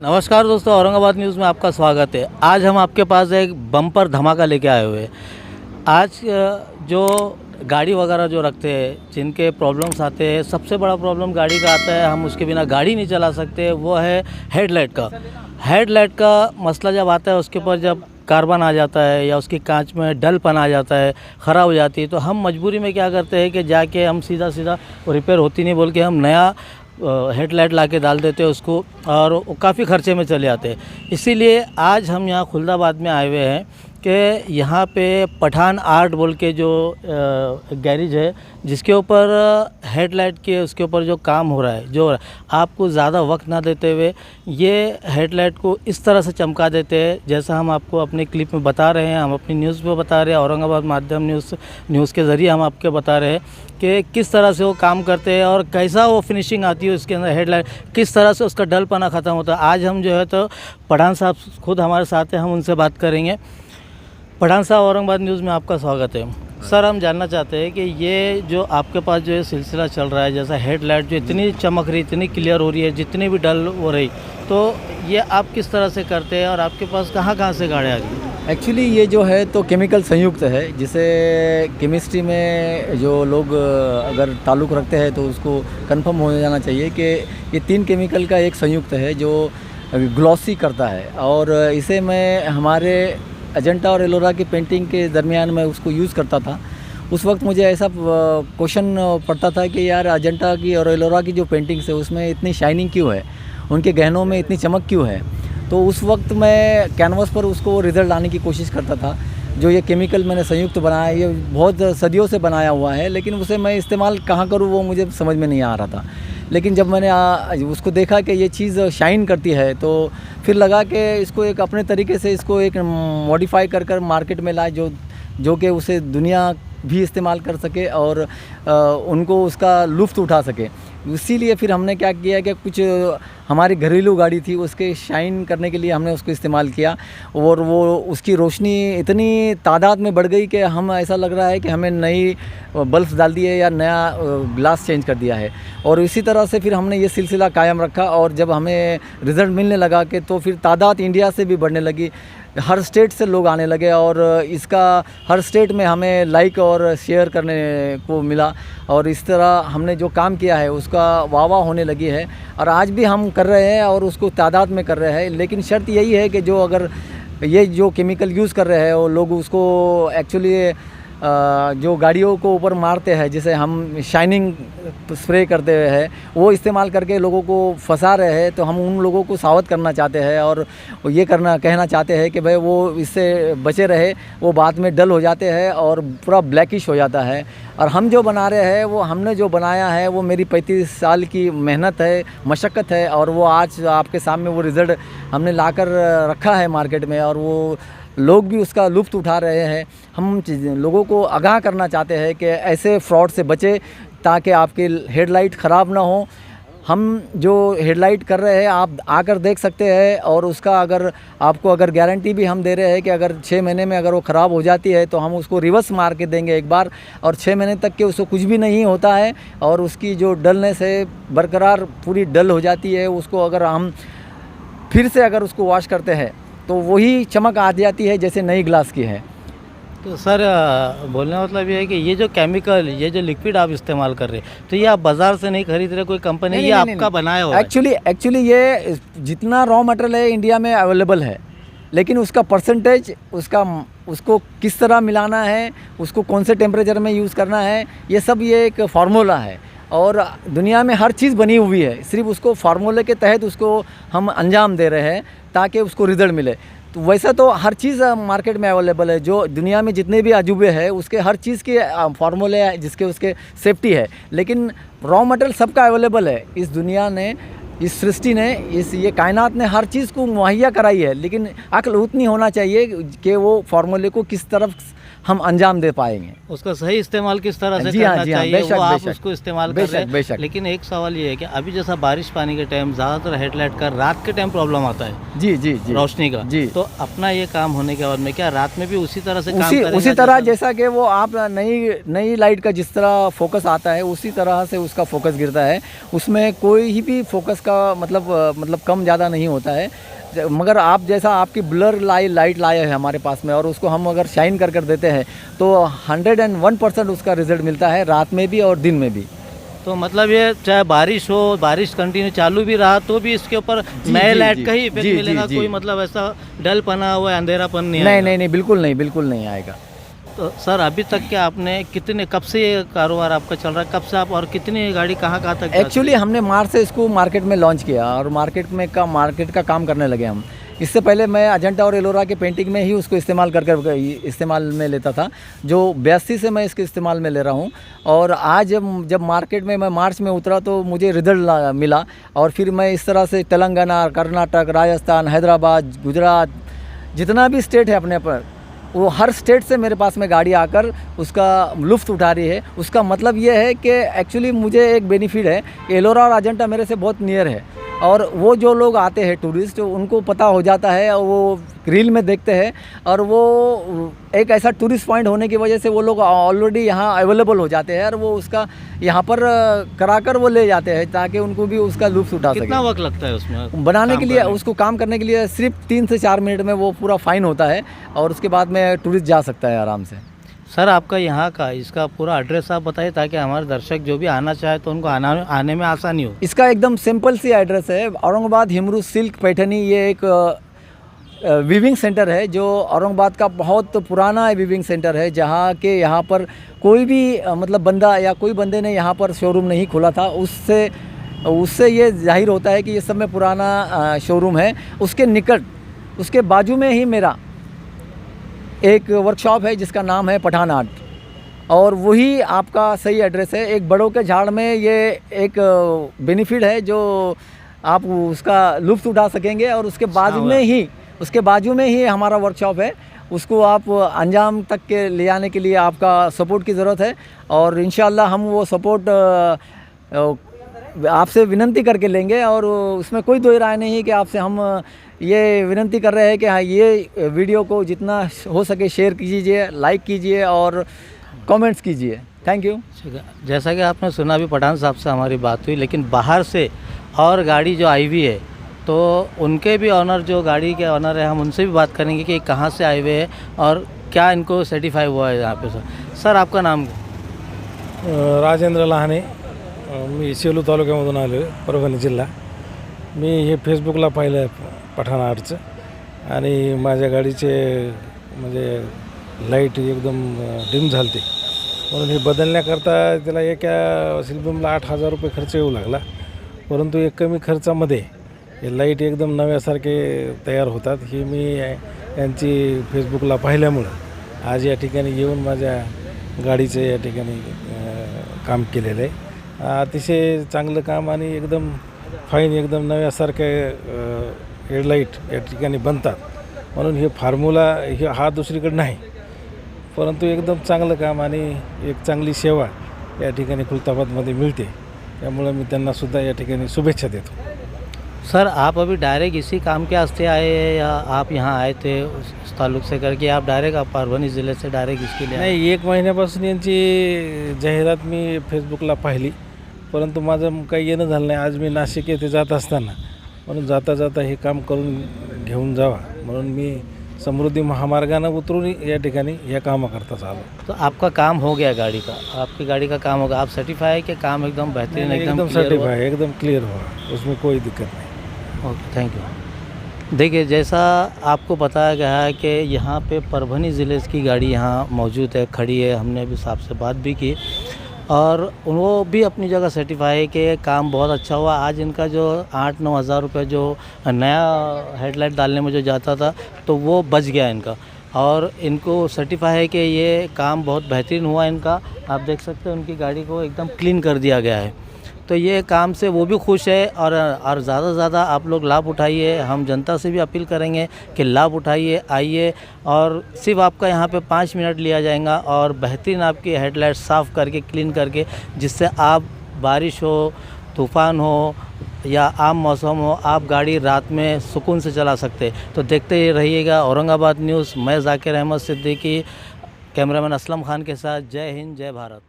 नमस्कार दोस्तों, औरंगाबाद न्यूज़ में आपका स्वागत है। आज हम आपके पास एक बम्पर धमाका लेके आए हुए हैं। आज जो गाड़ी वगैरह जो रखते हैं, जिनके प्रॉब्लम्स आते हैं, सबसे बड़ा प्रॉब्लम गाड़ी का आता है, हम उसके बिना गाड़ी नहीं चला सकते, वो है हेडलाइट का। हेडलाइट का मसला जब आता है, उसके ऊपर जब कार्बन आ जाता है या उसकी कांच में डलपन आ जाता है, ख़राब हो जाती है, तो हम मजबूरी में क्या करते हैं कि जाके हम सीधा वो रिपेयर होती नहीं बोल के हम नया हेडलाइट ला के डाल देते हैं उसको, और वो काफ़ी ख़र्चे में चले आते हैं। इसीलिए आज हम यहाँ खुलदाबाद में आए हुए हैं कि यहाँ पे पठान आर्ट बोल के जो गैरेज है, जिसके ऊपर हेडलाइट के उसके ऊपर जो काम हो रहा है, जो आपको ज़्यादा वक्त ना देते हुए ये हेडलाइट को इस तरह से चमका देते हैं जैसा हम आपको अपने क्लिप में बता रहे हैं, हम अपनी न्यूज़ में बता रहे हैं, औरंगाबाद माध्यम न्यूज़ के ज़रिए हम आपके बता रहे हैं कि किस तरह से वो काम करते हैं और कैसा वो फिनिशिंग आती है उसके अंदर, हेडलाइट किस तरह से उसका डलपना ख़त्म होता है। आज हम जो है तो पठान साहब खुद हमारे साथ हैं, हम उनसे बात करेंगे। पठान साहब, औरंगाबाद न्यूज़ में आपका स्वागत है। सर, हम जानना चाहते हैं कि ये जो आपके पास जो ये सिलसिला चल रहा है, जैसा हेडलाइट जो इतनी चमक रही, इतनी क्लियर हो रही है, जितनी भी डल हो रही, तो ये आप किस तरह से करते हैं और आपके पास कहाँ से गाड़ियाँ आ गई? एक्चुअली ये जो है तो केमिकल संयुक्त है, जिसे केमिस्ट्री में जो लोग अगर ताल्लुक़ रखते हैं तो उसको कंफर्म हो जाना चाहिए कि ये 3 केमिकल का एक संयुक्त है जो ग्लॉसी करता है। और इसे मैं हमारे अजंता और एलोरा की पेंटिंग के दरमियान में उसको यूज़ करता था। उस वक्त मुझे ऐसा क्वेश्चन पड़ता था कि यार अजंता की और एलोरा की जो पेंटिंग्स है उसमें इतनी शाइनिंग क्यों है, उनके गहनों में इतनी चमक क्यों है। तो उस वक्त मैं कैनवस पर उसको रिज़ल्ट लाने की कोशिश करता था। जो ये केमिकल मैंने संयुक्त बनाया, ये बहुत सदियों से बनाया हुआ है, लेकिन उसे मैं इस्तेमाल कहाँ करूँ वो मुझे समझ में नहीं आ रहा था। लेकिन जब मैंने उसको देखा कि ये चीज़ शाइन करती है, तो फिर लगा कि इसको एक अपने तरीके से इसको एक मॉडिफाई कर मार्केट में लाए, जो कि उसे दुनिया भी इस्तेमाल कर सके और उनको उसका लुत्फ़ उठा सके। इसीलिए फिर हमने क्या किया कि कुछ हमारी घरेलू गाड़ी थी, उसके शाइन करने के लिए हमने उसको इस्तेमाल किया, और वो उसकी रोशनी इतनी तादाद में बढ़ गई कि हम ऐसा लग रहा है कि हमें नई बल्ब डाल दिए या नया ग्लास चेंज कर दिया है। और इसी तरह से फिर हमने ये सिलसिला कायम रखा, और जब हमें रिज़ल्ट मिलने लगा कि तो फिर तादाद इंडिया से भी बढ़ने लगी, हर स्टेट से लोग आने लगे, और इसका हर स्टेट में हमें लाइक और शेयर करने को मिला। और इस तरह हमने जो काम किया है उसका वाह होने लगी है, और आज भी हम कर रहे हैं और उसको तादाद में कर रहे हैं। लेकिन शर्त यही है कि जो अगर ये जो केमिकल यूज़ कर रहे हैं वो लोग उसको एक्चुअली जो गाड़ियों को ऊपर मारते हैं, जिसे हम शाइनिंग स्प्रे करते हैं, वो इस्तेमाल करके लोगों को फंसा रहे हैं। तो हम उन लोगों को सावध करना चाहते हैं और ये कहना चाहते हैं कि भाई वो इससे बचे रहे। वो बाद में डल हो जाते हैं और पूरा ब्लैकिश हो जाता है। और हम जो बना रहे हैं, वो हमने जो बनाया है, वो मेरी 35 साल की मेहनत है, मशक्क़त है, और वो आज आपके सामने वो रिज़ल्ट हमने लाकर रखा है मार्केट में, और वो लोग भी उसका लुत्फ़ उठा रहे हैं। हम लोगों को आगाह करना चाहते हैं कि ऐसे फ्रॉड से बचे, ताकि आपकी हेडलाइट ख़राब ना हो। हम जो हेडलाइट कर रहे हैं आप आकर देख सकते हैं, और उसका अगर आपको अगर गारंटी भी हम दे रहे हैं कि अगर 6 महीने में अगर वो ख़राब हो जाती है तो हम उसको रिवर्स मार के देंगे एक बार, और 6 महीने तक के उसको कुछ भी नहीं होता है, और उसकी जो डलनेस है बरकरार पूरी डल हो जाती है। उसको अगर हम फिर से अगर उसको वॉश करते हैं तो वही चमक आ जाती है जैसे नई ग्लास की है। तो सर, बोलने का मतलब ये है कि ये जो केमिकल, ये जो लिक्विड आप इस्तेमाल कर रहे हैं, तो ये आप बाज़ार से नहीं खरीद रहे, कोई कंपनी, ये आपका बनाया हुआ है? एक्चुअली ये जितना रॉ मटेरियल है इंडिया में अवेलेबल है, लेकिन उसका परसेंटेज, उसको किस तरह मिलाना है, उसको कौन से टेम्परेचर में यूज़ करना है, ये सब ये एक फार्मूला है। और दुनिया में हर चीज़ बनी हुई है, सिर्फ उसको फार्मूले के तहत उसको हम अंजाम दे रहे हैं ताकि उसको रिज़ल्ट मिले। तो वैसा तो हर चीज़ मार्केट में अवेलेबल है, जो दुनिया में जितने भी अजूबे हैं उसके हर चीज़ के फार्मूले जिसके उसके सेफ्टी है। लेकिन रॉ मटेरियल सबका अवेलेबल है। इस दुनिया ने, इस सृष्टि ने, ये कायनात ने हर चीज़ को मुहैया कराई है, लेकिन अक्ल उतनी होना चाहिए कि वो फार्मूले को किस तरफ हम अंजाम दे पाएंगे। उसका सही इस्तेमाल किस तरह से जी हाँ, करना जी हाँ, चाहिए बेशक, वो आप बेशक। उसको इस्तेमाल कर बेशक, रहे हैं। बेशक। लेकिन एक सवाल ये है कि अभी जैसा बारिश पानी के टाइम ज़्यादातर हेडलाइट का रात के टाइम प्रॉब्लम आता है, जी जी जी रोशनी का। जी। तो अपना ये काम होने के बाद में क्या रात में भी उसी तरह से काम उसी करेंगे उसी तरह जैसा कि वो आप नई नई लाइट का जिस तरह फोकस आता है उसी तरह से उसका फोकस गिरता है। उसमें कोई भी फोकस का मतलब कम ज़्यादा नहीं होता है। मगर आप जैसा आपकी ब्लर लाइट लाया है हमारे पास में और उसको हम अगर शाइन कर देते हैं तो 101% उसका रिजल्ट मिलता है, रात में भी और दिन में भी। तो मतलब ये चाहे बारिश हो, बारिश कंटिन्यू चालू भी रहा तो भी इसके ऊपर जी, नए जी, लाइट जी, का ही इफेक्ट जी, मिलेगा। जी, कोई जी। मतलब ऐसा डल पना हुआ अंधेरापन नहीं नहीं आएगा। नहीं नहीं, बिल्कुल नहीं आएगा। तो सर अभी तक क्या आपने कितने कब से ये कारोबार आपका चल रहा है, कब से आप और कितनी गाड़ी कहाँ कहाँ तक एक्चुअली हमने मार्च से इसको मार्केट में लॉन्च किया और मार्केट का काम करने लगे हम। इससे पहले मैं अजंता और एलोरा के पेंटिंग में ही उसको इस्तेमाल में लेता था, जो 82 से मैं इसके इस्तेमाल में ले रहा हूँ। और आज जब मार्केट में मैं मार्च में उतरा तो मुझे रिजल्ट मिला और फिर मैं इस तरह से तेलंगाना, कर्नाटक, राजस्थान, हैदराबाद, गुजरात, जितना भी स्टेट है अपने पर, वो हर स्टेट से मेरे पास में गाड़ी आकर उसका लुत्फ़ उठा रही है। उसका मतलब ये है कि एक्चुअली मुझे एक बेनिफिट है, एलोरा और अजंता मेरे से बहुत नियर है और वो जो लोग आते हैं टूरिस्ट, उनको पता हो जाता है और वो रील में देखते हैं और वो एक ऐसा टूरिस्ट पॉइंट होने की वजह से वो लोग ऑलरेडी यहाँ अवेलेबल हो जाते हैं और वो उसका यहाँ पर कराकर वो ले जाते हैं ताकि उनको भी उसका लुत्फ़ उठा सके। कितना वक्त लगता है उसमें बनाने के लिए, करने? उसको काम करने के लिए सिर्फ 3 से 4 मिनट में वो पूरा फाइन होता है और उसके बाद में टूरिस्ट जा सकता है आराम से। सर आपका यहाँ का इसका पूरा एड्रेस आप बताइए ताकि हमारे दर्शक जो भी आना चाहे तो उनको आने में आसानी हो। इसका एकदम सिंपल सी एड्रेस है, औरंगाबाद हिमरू सिल्क पैठनी। ये एक वीविंग सेंटर है जो औरंगाबाद का बहुत पुराना वीविंग सेंटर है, जहाँ के यहाँ पर कोई भी मतलब बंदा या कोई बंदे ने यहाँ पर शोरूम नहीं खोला था। उससे ये जाहिर होता है कि ये सब में पुराना शोरूम है। उसके निकट, उसके बाजू में ही मेरा एक वर्कशॉप है जिसका नाम है पठान आर्ट, और वही आपका सही एड्रेस है। एक बड़ों के झाड़ में ये एक बेनिफिट है जो आप उसका लुत्फ़ उठा सकेंगे और उसके बाजू में ही हमारा वर्कशॉप है। उसको आप अंजाम तक के ले आने के लिए आपका सपोर्ट की ज़रूरत है और इंशाल्लाह हम वो सपोर्ट आपसे विनती करके लेंगे और उसमें कोई दो राय नहीं है कि आपसे हम ये विनंती कर रहे हैं कि हाँ, ये वीडियो को जितना हो सके शेयर कीजिए, लाइक कीजिए और कमेंट्स कीजिए। Thank you. जैसा कि आपने सुना भी पठान साहब से हमारी बात हुई, लेकिन बाहर से और गाड़ी जो आई हुई है तो उनके भी ऑनर, जो गाड़ी के ऑनर है, हम उनसे भी बात करेंगे कि कहाँ से आए हुए हैं और क्या इनको सर्टिफाई हुआ है यहाँ पे। सर आपका नाम क्या? राजेंद्र लहाने, मी सेलू तालुक्यामधून आलो आहे, परभणी जिल्हा. मी हे फेसबुकला पाहिलं पठाण आर्टचं आणि माझ्या गाडीचे म्हणजे लाईट एकदम डिम झालते, म्हणून हे बदलण्याकरता त्याला एका सिल्बमला 8,000 रुपये खर्च येऊ लागला. परंतु एक कमी खर्चामध्ये हे लाईट एकदम नव्यासारखे तयार होतात. हे मी यांची फेसबुकला पाहिल्यामुळं आज या ठिकाणी येऊन माझ्या गाडीचं या ठिकाणी काम केलेलं आहे. अतिशय चांगलं काम आणि एकदम फाईन, एकदम नव्यासारखे हेडलाईट या ठिकाणी बनतात. म्हणून हे फॉर्म्युला हा दुसरीकडे नाही, परंतु एकदम चांगलं काम आणि एक चांगली सेवा या ठिकाणी खुलताबादमध्ये मिळते. त्यामुळे मी त्यांना सुद्धा या ठिकाणी शुभेच्छा देतो. सर आप अभी डायरेक्ट इसी काम के वास्ते आए हैं या आप यहाँ आए थे उस ताल्लुक से करके, आप डायरेक्ट आप परभणी ज़िले से डायरेक्ट इसके लिए आए? नाही, 1 महिन्यापासून यांची जाहिरात मी फेसबुकला पाहिली, परंतु माझं काही येणं झालं नाही. आज मी नाशिक येथे जात असताना म्हणून जाता जाता हे काम करून घेऊन जावा म्हणून मी समृद्धी महामार्गानं उतरून या ठिकाणी या कामाकरता आलो. तो आपका काम हो गया गाड़ी का, आपकी गाड़ी का काम होगा, आप सर्टिफाई है कि काम एकदम बेहतरीन, एकदम clear हुआ? सर्टिफाई, एकदम क्लियर हुआ, उसमें कोई दिक्कत नहीं. Okay, thank you. देखिए, जैसा आपको बताया गया है कि यहाँ पे परभणी ज़िले की गाड़ी यहाँ मौजूद है, खड़ी है। हमने अभी साहब से बात भी की और वो भी अपनी जगह सर्टिफाई है कि काम बहुत अच्छा हुआ। आज इनका जो 8-9 हज़ार रुपये जो नया हेडलाइट डालने में जो जाता था तो वो बच गया इनका, और इनको सर्टिफाई है कि ये काम बहुत बेहतरीन हुआ इनका। आप देख सकते हैं उनकी गाड़ी को एकदम क्लीन कर दिया गया है। तो ये काम से वो भी खुश है और ज़्यादा से ज़्यादा आप लोग लाभ उठाइए। हम जनता से भी अपील करेंगे कि लाभ उठाइए, आइए, और सिर्फ आपका यहाँ पे 5 मिनट लिया जाएगा और बेहतरीन आपकी हेडलाइट साफ़ करके क्लीन करके, जिससे आप बारिश हो, तूफ़ान हो या आम मौसम हो, आप गाड़ी रात में सुकून से चला सकते। तो देखते ही रहिएगा औरंगाबाद न्यूज़। मैं ज़ाकिर अहमद सिद्दीकी, कैमरामैन असलम खान के साथ। जय हिंद, जय भारत।